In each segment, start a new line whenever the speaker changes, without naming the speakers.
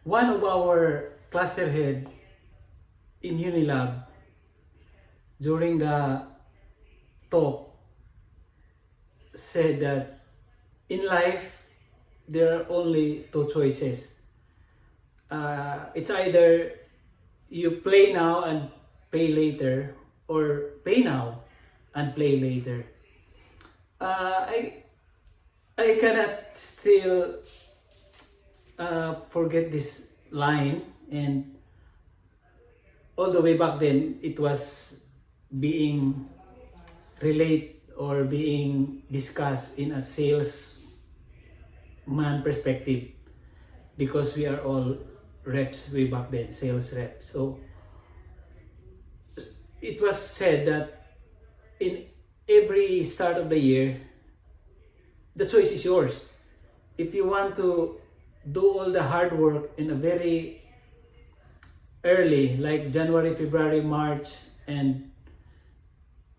One of our cluster head in Unilab during the talk said that in life there are only two choices. It's either you play now and pay later, or pay now and play later. Uh, I I cannot still forget this line, and all the way back then it was being relate or being discussed in a salesman perspective, because we are all reps way back then, sales reps. So it was said that in every start of the year, the choice is yours. If you want to do all the hard work in a very early, like January, February, March, and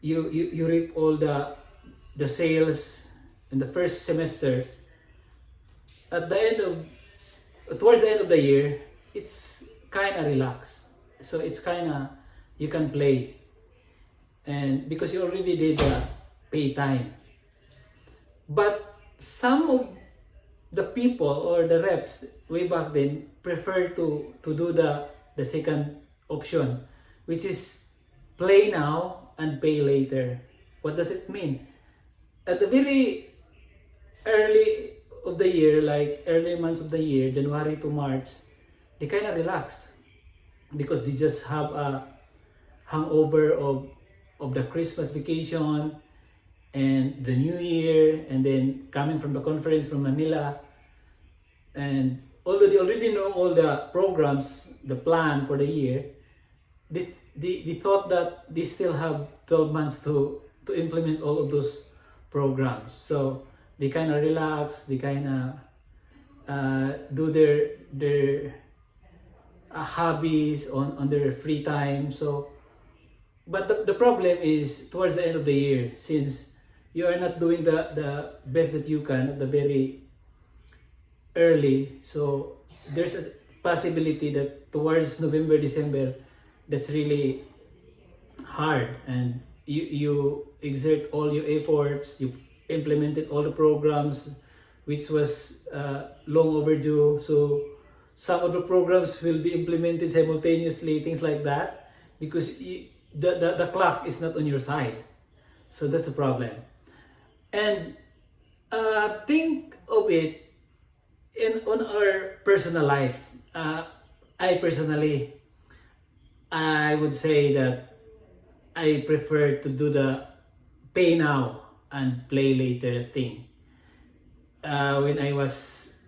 you reap all the sales in the first semester, at the end of towards the end of the year, it's kind of relaxed. So it's kind of, you can play, and because you already did the pay time. But some of the people or the reps way back then prefer to do the second option, which is play now and pay later. What does it mean? At the very early of the year, like early months of the year, January to March, they kind of relax because they just have a hangover of the Christmas vacation and the New Year, and then coming from the conference from Manila. And although they already know all the programs, the plan for the year, they thought that they still have 12 months to implement all of those programs. So they kind of relax, they kind of do their hobbies on their free time. So, but the problem is towards the end of the year, since you are not doing the best that you can at the very early, so there's a possibility that towards November, December, that's really hard, and you exert all your efforts, you implemented all the programs, which was long overdue. So some of the programs will be implemented simultaneously, things like that, because the clock is not on your side. So that's a problem. And think of it on our personal life. I personally, I would say that I prefer to do the pay now and play later thing. When I was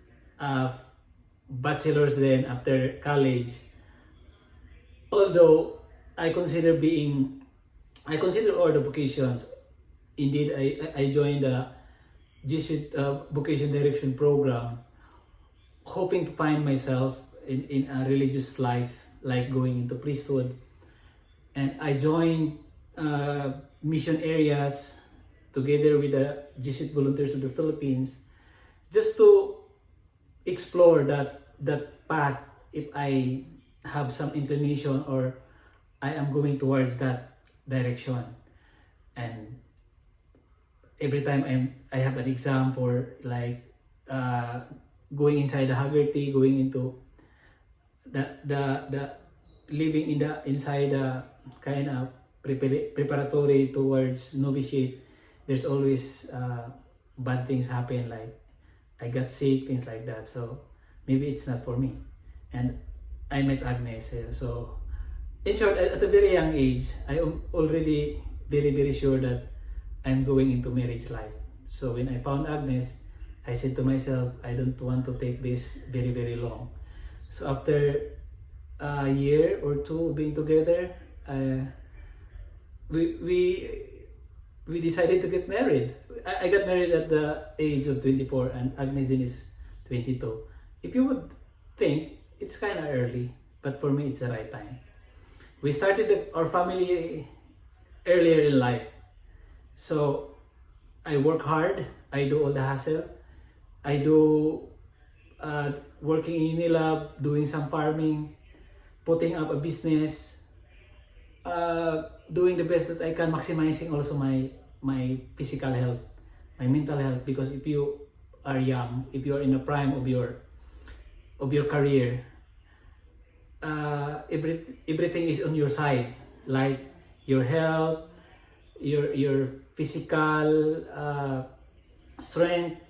bachelor's then after college, although I consider all the vocations. Indeed, I joined the Jesuit vocation direction program, hoping to find myself in a religious life, like going into priesthood. And I joined mission areas together with the Jesuit volunteers of the Philippines, just to explore that path if I have some inclination or I am going towards that direction. And every time I have an exam for like going inside the Haggerty, going into the living in the inside the kind of preparatory towards novitiate, there's always bad things happen, like I got sick, things like that. So maybe it's not for me. And I met Agnes. So in short, at a very young age, I am already very sure that I'm going into marriage life. So when I found Agnes, I said to myself, I don't want to take this very long. So after a year or two being together, we decided to get married. I got married at the age of 24, and Agnes then is 22. If you would think it's kind of early, but for me it's the right time. We started our family earlier in life. So I work hard, I do all the hassle, I do working in Unilab, doing some farming, putting up a business, doing the best that I can, maximizing also my physical health, my mental health. Because if you are young, if you are in the prime of your career, everything is on your side, like your health, your physical strength,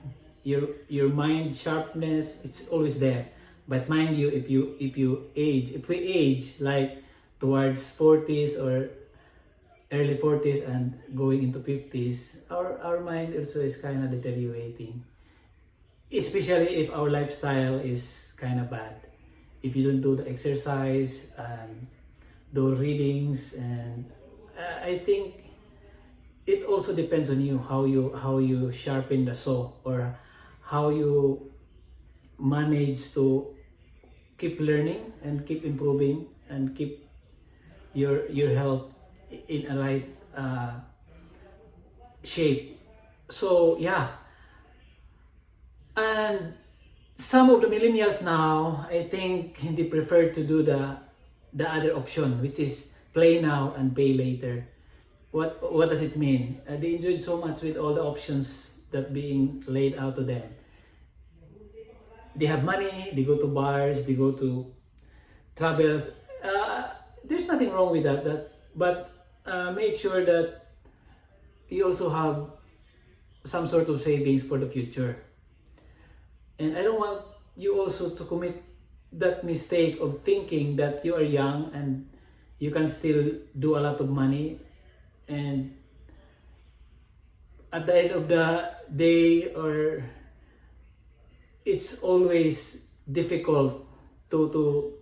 your mind sharpness. It's always there. But mind you, if we age like towards 40s or early 40s and going into 50s, our mind also is kind of deteriorating, especially if our lifestyle is kind of bad. If you don't do the exercise and do readings, and I think it also depends on you, how you sharpen the saw, or how you manage to keep learning and keep improving and keep your health in a right shape. So yeah, and some of the millennials now, I think they prefer to do the other option, which is play now and pay later. What does it mean? They enjoyed so much with all the options that being laid out to them. They have money, they go to bars, they go to travels. There's nothing wrong with that. But make sure that you also have some sort of savings for the future. And I don't want you also to commit that mistake of thinking that you are young and you can still do a lot of money, and at the end of the day, or it's always difficult to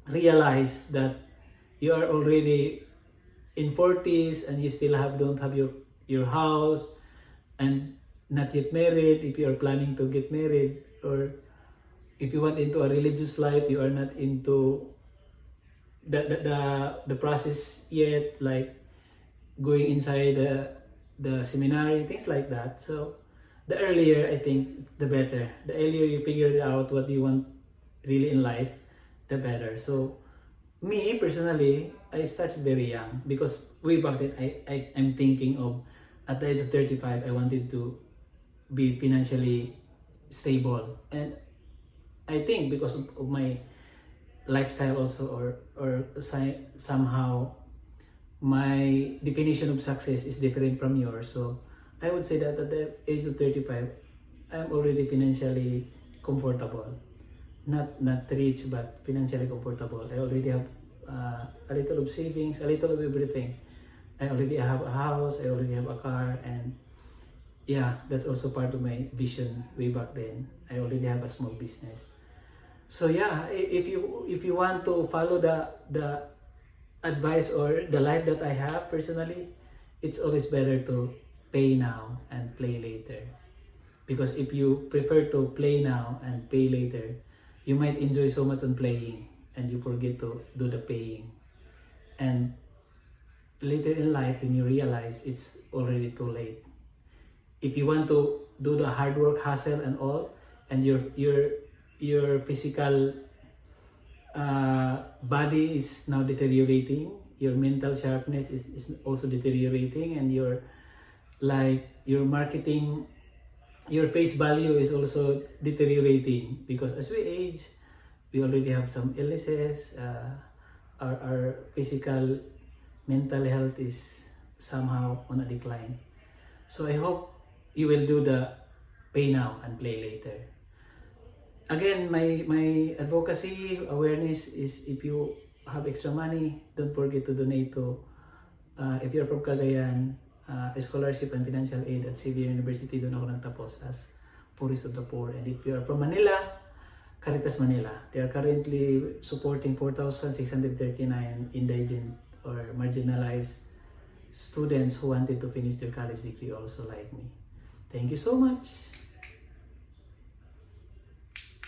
realize that you are already in 40s and you still don't have your house, and not yet married if you are planning to get married, or if you want into a religious life, you are not into the process yet, like going inside the seminary, things like that. So the earlier, I think, the better. The earlier you figure out what you want really in life, the better. So me personally, I started very young, because way back then I'm thinking of, at the age of 35, I wanted to be financially stable. And I think because of my lifestyle also, or somehow my definition of success is different from yours. So I would say that at the age of 35, I'm already financially comfortable. Not rich, but financially comfortable. I already have a little of savings, a little of everything. I already have a house, I already have a car, and yeah, that's also part of my vision way back then. I already have a small business. So yeah, if you want to follow the advice or the life that I have personally, it's always better to pay now and play later. Because if you prefer to play now and pay later, you might enjoy so much on playing and you forget to do the paying. And later in life, when you realize, it's already too late. If you want to do the hard work, hustle and all, and your physical body is now deteriorating, your mental sharpness is also deteriorating, and your marketing, your face value is also deteriorating, because as we age, we already have some illnesses. Our physical, mental health is somehow on a decline. So I hope you will do the pay now and play later. Again, my advocacy awareness is, if you have extra money, don't forget to donate to, if you're from Cagayan, scholarship and financial aid at Xavier University. Doon ako nagtapos as Poorest of the Poor. And if you're from Manila, Caritas Manila, they are currently supporting 4,639 indigent or marginalized students who wanted to finish their college degree also like me. Thank you so much.